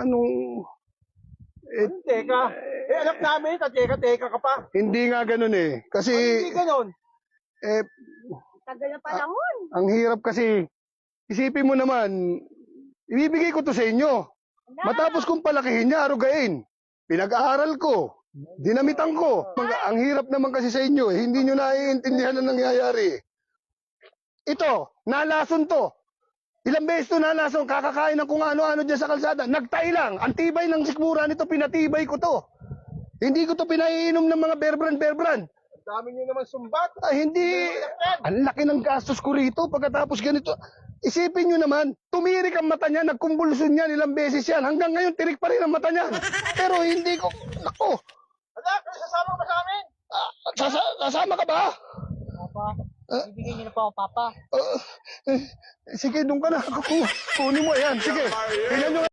Anong... Teka. Alam namin, teka ka pa. Hindi nga ganun eh. Kasi... Hindi ganon. Tagal na panahon. Ang hirap kasi, isipin mo naman, ibibigay ko to sa inyo. Matapos kong palakihin niya, arugain. Pinag-aaral ko. Dinamitan ko. Ang hirap naman kasi sa inyo, hindi nyo naiintindihan ang nangyayari. Ito, nalason to. Ilang beses to nalason, kakakain ng kung ano-ano dyan sa kalsada. Nagtay lang. Ang tibay ng sikmura nito, pinatibay ko to. Hindi ko to pinaiinom ng mga berbran. Ang dami nyo naman sumbat. Hindi. Ang laki ng gastos ko rito pagkatapos ganito. Isipin nyo naman, tumirik ang mata niya, nagkumbulsyon yan, ilang beses yan. Hanggang ngayon, tirik pa rin ang mata niya. Pero hindi ko, nako. Anak, sasama ka ba sa amin? Sasama ka ba? Papa, ibigay niyo na po ako, Papa. Sige, doon ka na. Kunin mo yan. Sige, tingnan nyo.